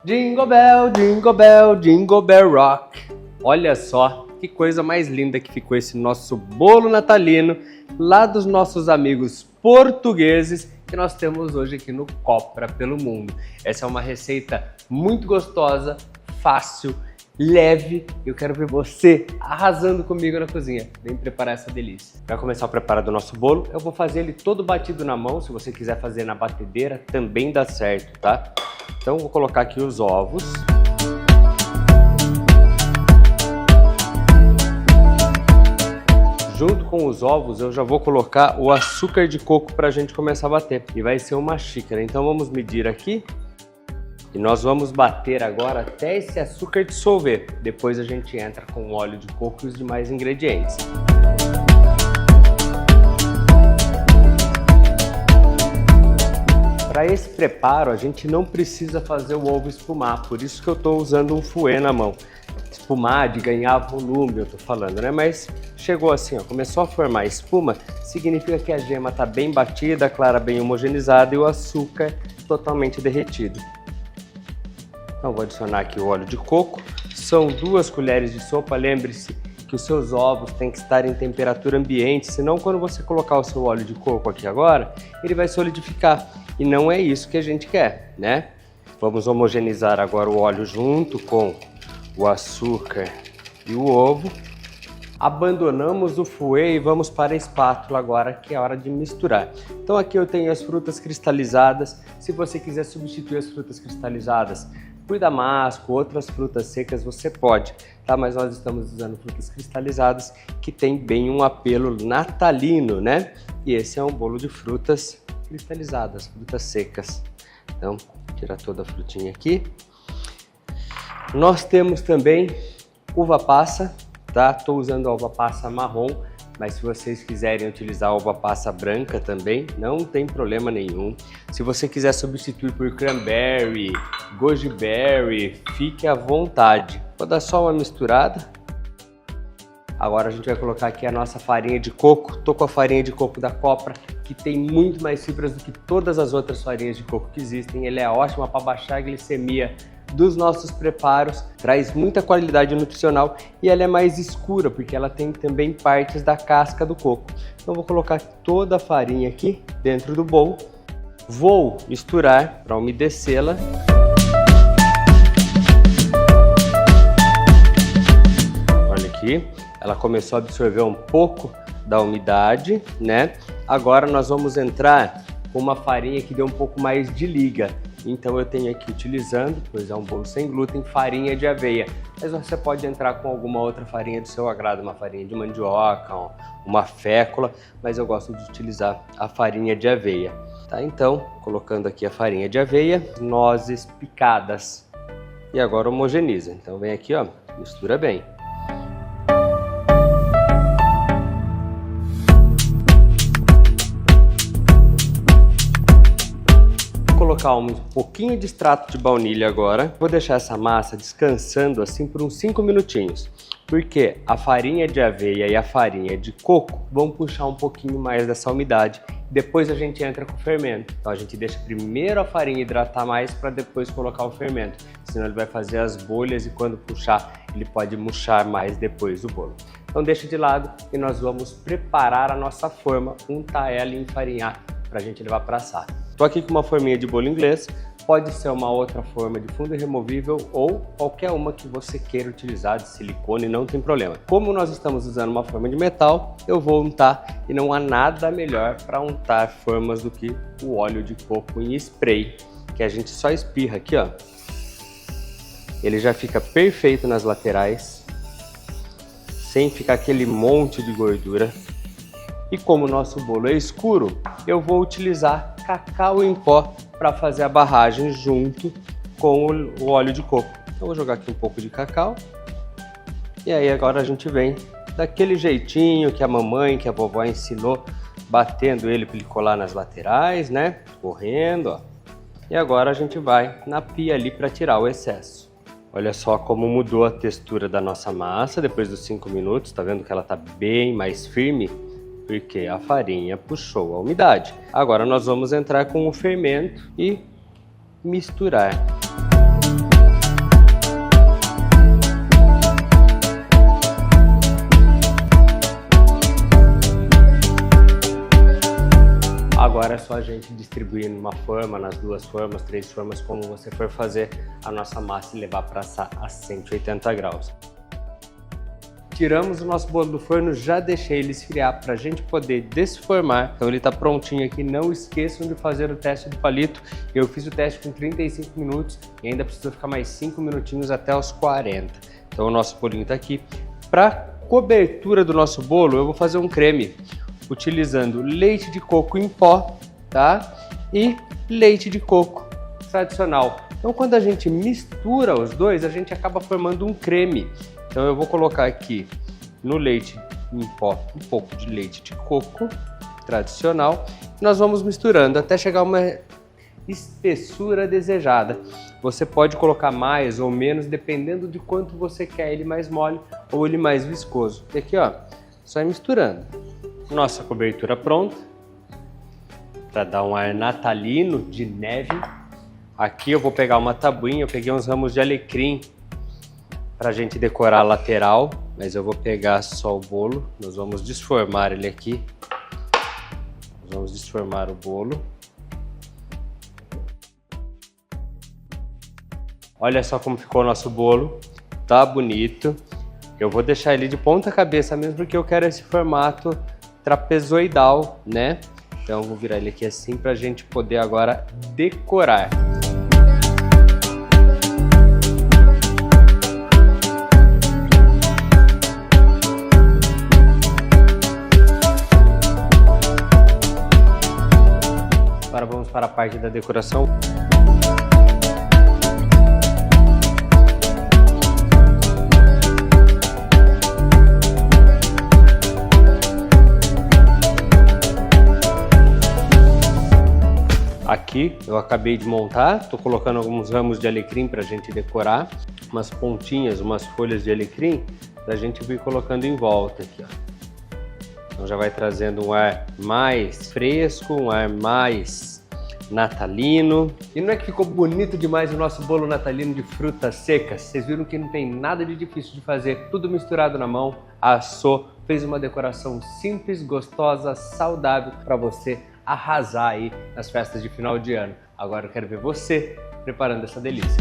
Jingle bell rock. Olha só que coisa mais linda que ficou esse nosso bolo natalino lá dos nossos amigos portugueses que nós temos hoje aqui no Copra pelo Mundo. Essa é uma receita muito gostosa, fácil, leve. Eu quero ver você arrasando comigo na cozinha. Vem preparar essa delícia. Para começar o preparo do nosso bolo, eu vou fazer ele todo batido na mão. Se você quiser fazer na batedeira, também dá certo, tá? Então vou colocar aqui os ovos. Junto com os ovos eu já vou colocar o açúcar de coco para a gente começar a bater. E vai ser uma xícara, então vamos medir aqui. E nós vamos bater agora até esse açúcar dissolver. Depois a gente entra com o óleo de coco e os demais ingredientes. Para esse preparo a gente não precisa fazer o ovo espumar, por isso que eu estou usando um fouet na mão. Espumar, de ganhar volume, eu estou falando, né? Mas chegou assim, ó, começou a formar espuma, significa que a gema está bem batida, a clara bem homogeneizada e o açúcar totalmente derretido. Então vou adicionar aqui o óleo de coco, são 2 colheres de sopa, lembre-se que os seus ovos têm que estar em temperatura ambiente, senão quando você colocar o seu óleo de coco aqui agora, ele vai solidificar. E não é isso que a gente quer, né? Vamos homogeneizar agora o óleo junto com o açúcar e o ovo. Abandonamos o fouet e vamos para a espátula agora, que é hora de misturar. Então aqui eu tenho as frutas cristalizadas. Se você quiser substituir as frutas cristalizadas por damasco, outras frutas secas, você pode, tá? Mas nós estamos usando frutas cristalizadas que tem bem um apelo natalino, né? E esse é um bolo de frutas cristalizadas, frutas secas. Então, tirar toda a frutinha aqui. Nós temos também uva passa, tá? Estou usando a uva passa marrom, mas se vocês quiserem utilizar a uva passa branca também, não tem problema nenhum. Se você quiser substituir por cranberry, goji berry, fique à vontade. Vou dar só uma misturada. Agora a gente vai colocar aqui a nossa farinha de coco. Tô com a farinha de coco da Copra, que tem muito mais fibras do que todas as outras farinhas de coco que existem. Ela é ótima para baixar a glicemia dos nossos preparos, traz muita qualidade nutricional e ela é mais escura, porque ela tem também partes da casca do coco. Então vou colocar toda a farinha aqui dentro do bowl. Vou misturar para umedecê-la. Olha aqui. Ela começou a absorver um pouco da umidade, né? Agora nós vamos entrar com uma farinha que deu um pouco mais de liga. Então eu tenho aqui utilizando, pois é um bolo sem glúten, farinha de aveia. Mas você pode entrar com alguma outra farinha do seu agrado, uma farinha de mandioca, uma fécula, mas eu gosto de utilizar a farinha de aveia. Tá? Então, colocando aqui a farinha de aveia, nozes picadas. E agora homogeniza. Então vem aqui, ó, mistura bem. Colocar um pouquinho de extrato de baunilha agora. Vou deixar essa massa descansando assim por uns 5 minutinhos, porque a farinha de aveia e a farinha de coco vão puxar um pouquinho mais dessa umidade. Depois a gente entra com o fermento. Então a gente deixa primeiro a farinha hidratar mais para depois colocar o fermento, senão ele vai fazer as bolhas e quando puxar ele pode murchar mais depois do bolo. Então deixa de lado e nós vamos preparar a nossa forma, untar ela e enfarinhar para a gente levar para assar. Estou aqui com uma forminha de bolo inglês, pode ser uma outra forma de fundo removível ou qualquer uma que você queira utilizar de silicone, não tem problema. Como nós estamos usando uma forma de metal, eu vou untar e não há nada melhor para untar formas do que o óleo de coco em spray, que a gente só espirra aqui, ó. Ele já fica perfeito nas laterais, sem ficar aquele monte de gordura. E como o nosso bolo é escuro, eu vou utilizar cacau em pó para fazer a barragem junto com o óleo de coco. Então vou jogar aqui um pouco de cacau. E aí agora a gente vem daquele jeitinho que a mamãe, que a vovó ensinou, batendo ele para ele colar nas laterais, né? Correndo, ó. E agora a gente vai na pia ali para tirar o excesso. Olha só como mudou a textura da nossa massa depois dos 5 minutos. Tá vendo que ela tá bem mais firme? Porque a farinha puxou a umidade. Agora nós vamos entrar com o fermento e misturar. só a gente distribuir numa forma, nas 2 formas, 3 formas, como você for fazer a nossa massa e levar para assar a 180 graus. Tiramos o nosso bolo do forno, já deixei ele esfriar para a gente poder desformar. Então ele está prontinho aqui, não esqueçam de fazer o teste do palito. Eu fiz o teste com 35 minutos e ainda precisa ficar mais 5 minutinhos até os 40. Então o nosso bolinho está aqui. Para cobertura do nosso bolo, eu vou fazer um creme utilizando leite de coco em pó, tá? E leite de coco tradicional. Então quando a gente mistura os dois, a gente acaba formando um creme. Então eu vou colocar aqui no leite em pó um pouco de leite de coco tradicional. E nós vamos misturando até chegar a uma espessura desejada. Você pode colocar mais ou menos, dependendo de quanto você quer ele mais mole ou ele mais viscoso. E aqui, ó, só ir misturando. Nossa cobertura pronta, para dar um ar natalino de neve. Aqui eu vou pegar uma tabuinha, eu peguei uns ramos de alecrim para a gente decorar a lateral, mas eu vou pegar só o bolo. Nós vamos desformar ele aqui. Nós vamos desformar o bolo. Olha só como ficou o nosso bolo, tá bonito. Eu vou deixar ele de ponta cabeça mesmo porque eu quero esse formato trapezoidal, né? Então eu vou virar ele aqui assim pra gente poder agora decorar. Agora vamos para a parte da decoração. Aqui eu acabei de montar, estou colocando alguns ramos de alecrim para a gente decorar, umas pontinhas, umas folhas de alecrim para a gente vir colocando em volta aqui, ó. Então já vai trazendo um ar mais fresco, um ar mais natalino. E não é que ficou bonito demais o nosso bolo natalino de frutas secas? Vocês viram que não tem nada de difícil de fazer, tudo misturado na mão, assou, fez uma decoração simples, gostosa, saudável para você arrasar aí nas festas de final de ano. Agora eu quero ver você preparando essa delícia.